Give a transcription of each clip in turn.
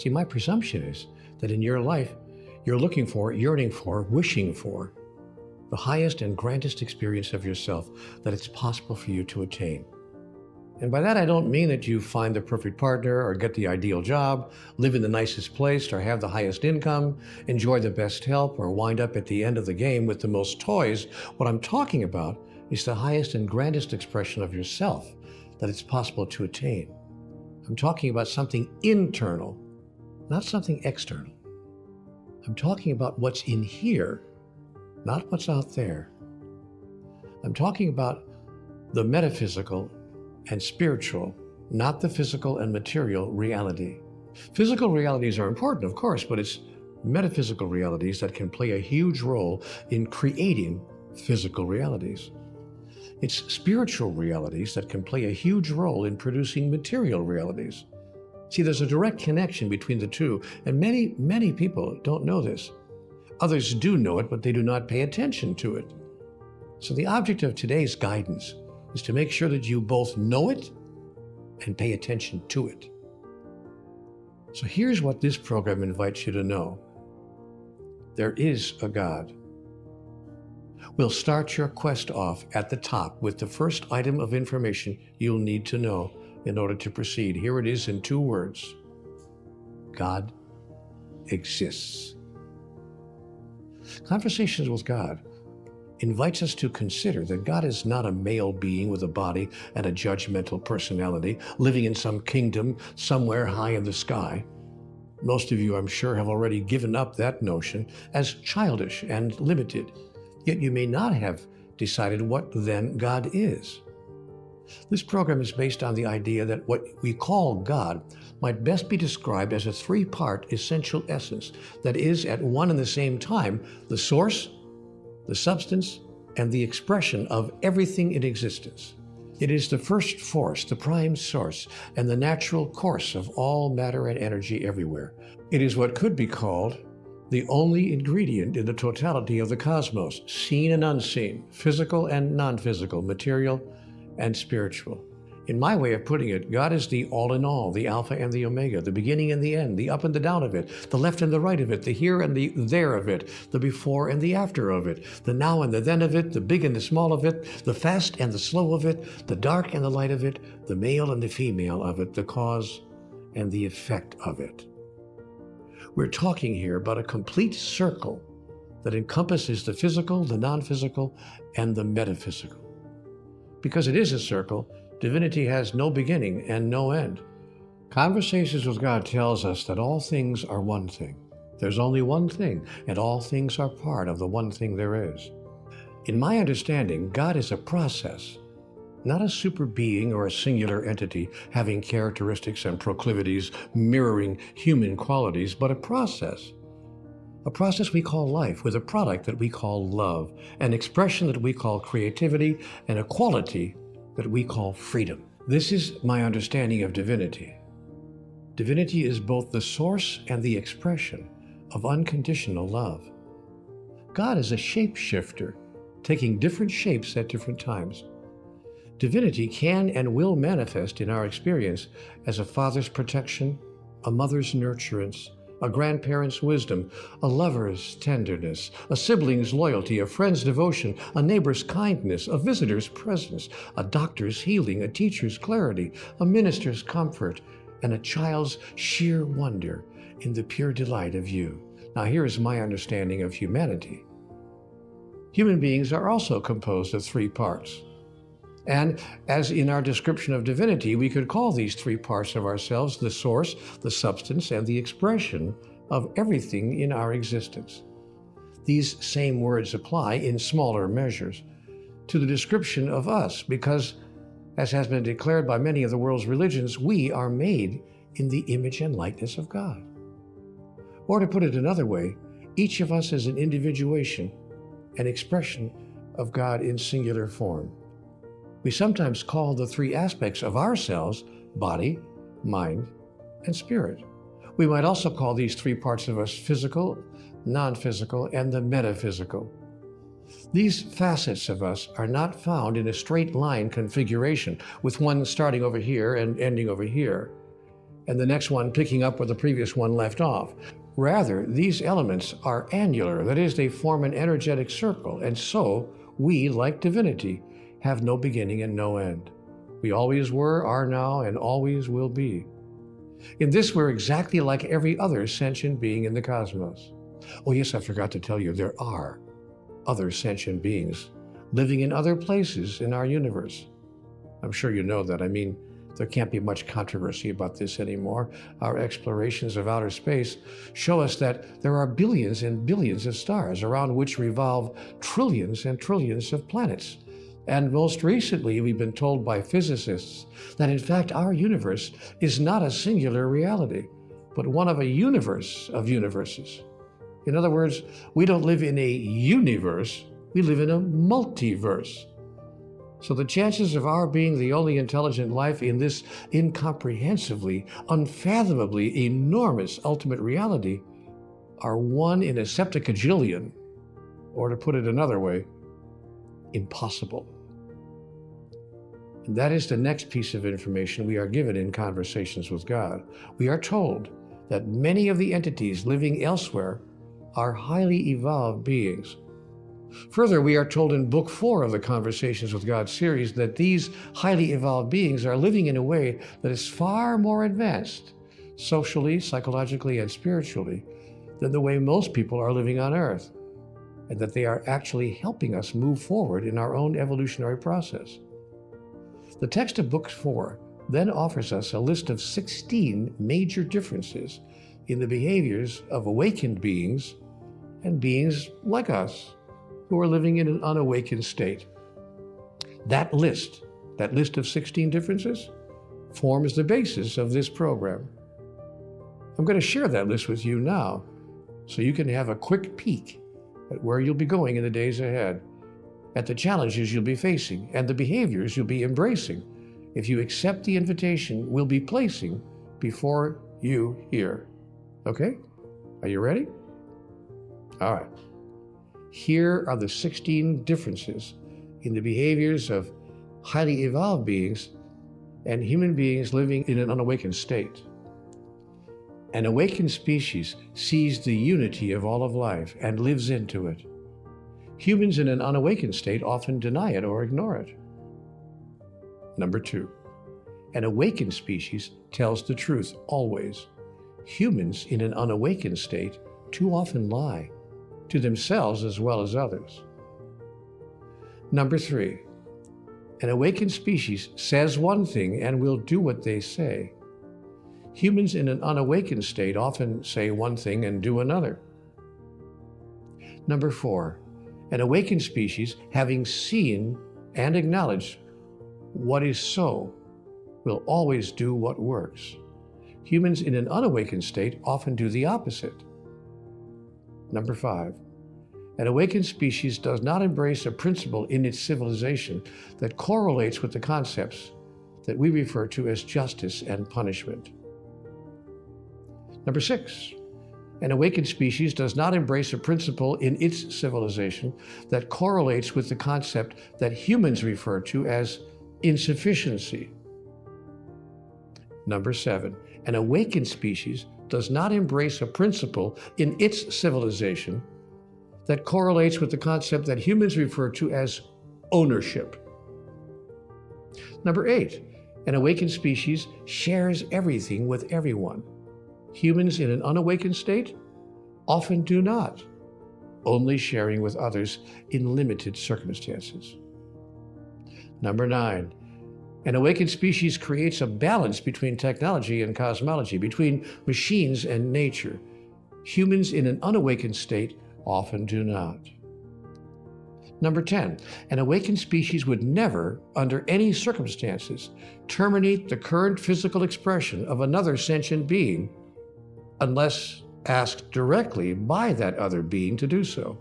See, my presumption is that in your life, you're looking for, yearning for, wishing for the highest and grandest experience of yourself that it's possible for you to attain. And by that, I don't mean that you find the perfect partner or get the ideal job, live in the nicest place or have the highest income, enjoy the best health, or wind up at the end of the game with the most toys. What I'm talking about is the highest and grandest expression of yourself that it's possible to attain. I'm talking about something internal, not something external. I'm talking about what's in here, not what's out there. I'm talking about the metaphysical and spiritual, not the physical and material reality. Physical realities are important, of course, but it's metaphysical realities that can play a huge role in creating physical realities. It's spiritual realities that can play a huge role in producing material realities. See, there's a direct connection between the two, and many people don't know this. Others do know it, but they do not pay attention to it. So the object of today's guidance is to make sure that you both know it and pay attention to it. So here's what this program invites you to know. There is a God. We'll start your quest off at the top with the first item of information you'll need to know in order to proceed. Here it is in 2 words. God exists. Conversations with God invites us to consider that God is not a male being with a body and a judgmental personality living in some kingdom somewhere high in the sky. Most of you, I'm sure, have already given up that notion as childish and limited, yet you may not have decided what then God is. This program is based on the idea that what we call God might best be described as a 3-part essential essence that is at one and the same time the source, the substance, and the expression of everything in existence. It is the first force, the prime source, and the natural course of all matter and energy everywhere. It is what could be called the only ingredient in the totality of the cosmos, seen and unseen, physical and non-physical, material and spiritual. In my way of putting it, God is the all in all, the Alpha and the Omega, the beginning and the end, the up and the down of it, the left and the right of it, the here and the there of it, the before and the after of it, the now and the then of it, the big and the small of it, the fast and the slow of it, the dark and the light of it, the male and the female of it, the cause and the effect of it. We're talking here about a complete circle that encompasses the physical, the non-physical, and the metaphysical. Because it is a circle, divinity has no beginning and no end. Conversations with God tells us that all things are one thing. There's only one thing, and all things are part of the one thing there is. In my understanding, God is a process, not a super being or a singular entity having characteristics and proclivities mirroring human qualities, but a process. A process we call life, with a product that we call love, an expression that we call creativity, and a quality that we call freedom. This is my understanding of divinity. Divinity is both the source and the expression of unconditional love. God is a shapeshifter, taking different shapes at different times. Divinity can and will manifest in our experience as a father's protection, a mother's nurturance, a grandparent's wisdom, a lover's tenderness, a sibling's loyalty, a friend's devotion, a neighbor's kindness, a visitor's presence, a doctor's healing, a teacher's clarity, a minister's comfort, and a child's sheer wonder in the pure delight of you. Now here is my understanding of humanity. Human beings are also composed of 3 parts. And as in our description of divinity, we could call these 3 parts of ourselves the source, the substance, and the expression of everything in our existence. These same words apply in smaller measures to the description of us because, as has been declared by many of the world's religions, we are made in the image and likeness of God. Or to put it another way, each of us is an individuation, an expression of God in singular form. We sometimes call the 3 aspects of ourselves body, mind, and spirit. We might also call these 3 parts of us physical, non-physical, and the metaphysical. These facets of us are not found in a straight line configuration, with one starting over here and ending over here. and the next one picking up where the previous one left off. Rather, these elements are annular, that is, they form an energetic circle, and so we, like divinity, have no beginning and no end. We always were, are now, and always will be. In this, we're exactly like every other sentient being in the cosmos. Oh yes, I forgot to tell you, there are other sentient beings living in other places in our universe. I'm sure you know that. I mean, there can't be much controversy about this anymore. Our explorations of outer space show us that there are billions and billions of stars around which revolve trillions and trillions of planets. And most recently, we've been told by physicists that in fact our universe is not a singular reality, but one of a universe of universes. In other words, we don't live in a universe, we live in a multiverse. So the chances of our being the only intelligent life in this incomprehensibly, unfathomably enormous ultimate reality are 1 in a septicajillion, or to put it another way, impossible. And that is the next piece of information we are given in Conversations with God. We are told that many of the entities living elsewhere are highly evolved beings. Further, we are told in Book 4 of the Conversations with God series that these highly evolved beings are living in a way that is far more advanced, socially, psychologically, and spiritually, than the way most people are living on Earth, and that they are actually helping us move forward in our own evolutionary process. The text of Book 4 then offers us a list of 16 major differences in the behaviors of awakened beings and beings like us, who are living in an unawakened state. That list of 16 differences, forms the basis of this program. I'm going to share that list with you now, so you can have a quick peek at where you'll be going in the days ahead, at the challenges you'll be facing, and the behaviors you'll be embracing if you accept the invitation we'll be placing before you here. Okay? Are you ready? All right. Here are the 16 differences in the behaviors of highly evolved beings and human beings living in an unawakened state. An awakened species sees the unity of all of life and lives into it. Humans in an unawakened state often deny it or ignore it. Number 2, an awakened species tells the truth always. Humans in an unawakened state too often lie, to themselves as well as others. Number 3, an awakened species says one thing and will do what they say. Humans in an unawakened state often say one thing and do another. Number 4, an awakened species, having seen and acknowledged what is so, will always do what works. Humans in an unawakened state often do the opposite. Number 5, an awakened species does not embrace a principle in its civilization that correlates with the concepts that we refer to as justice and punishment. Number 6, an awakened species does not embrace a principle in its civilization that correlates with the concept that humans refer to as insufficiency. Number 7, an awakened species does not embrace a principle in its civilization that correlates with the concept that humans refer to as ownership. Number 8, an awakened species shares everything with everyone. Humans in an unawakened state often do not, only sharing with others in limited circumstances. Number 9, an awakened species creates a balance between technology and cosmology, between machines and nature. Humans in an unawakened state often do not. Number 10, an awakened species would never, under any circumstances, terminate the current physical expression of another sentient being unless asked directly by that other being to do so.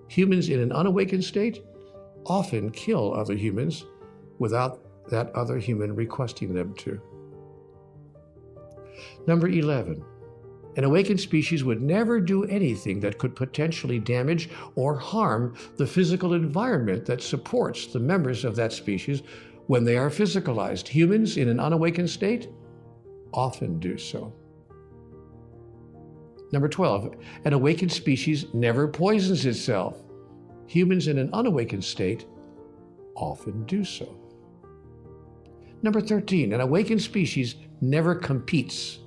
Humans in an unawakened state often kill other humans without that other human requesting them to. Number 11, an awakened species would never do anything that could potentially damage or harm the physical environment that supports the members of that species when they are physicalized. Humans in an unawakened state often do so. Number 12, an awakened species never poisons itself. Humans in an unawakened state often do so. Number 13, an awakened species never competes.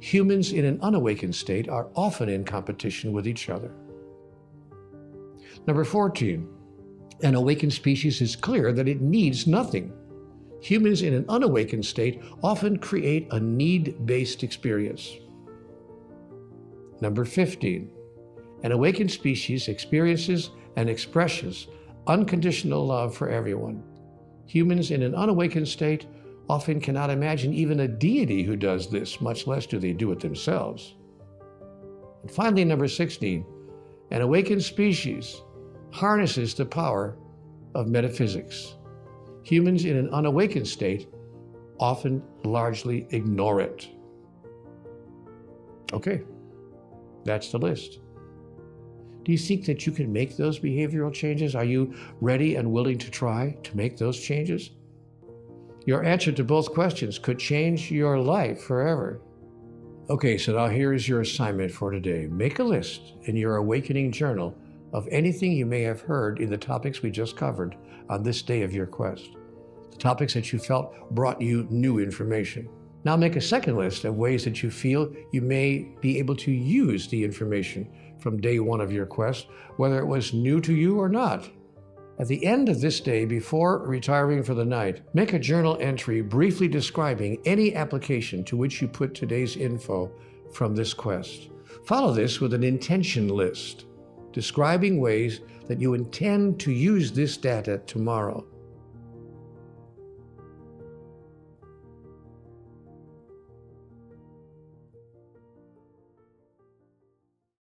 Humans in an unawakened state are often in competition with each other. Number 14, an awakened species is clear that it needs nothing. Humans in an unawakened state often create a need-based experience. Number 15, an awakened species experiences and expresses unconditional love for everyone. Humans in an unawakened state often cannot imagine even a deity who does this, much less do they do it themselves. And finally, number 16, an awakened species harnesses the power of metaphysics. Humans in an unawakened state often largely ignore it. Okay, that's the list. Do you think that you can make those behavioral changes? Are you ready and willing to try to make those changes? Your answer to both questions could change your life forever. Okay, so now here is your assignment for today. Make a list in your awakening journal of anything you may have heard in the topics we just covered on this day of your quest, the topics that you felt brought you new information. Now make a second list of ways that you feel you may be able to use the information from day one of your quest, whether it was new to you or not. At the end of this day, before retiring for the night, make a journal entry briefly describing any application to which you put today's info from this quest. Follow this with an intention list, describing ways that you intend to use this data tomorrow.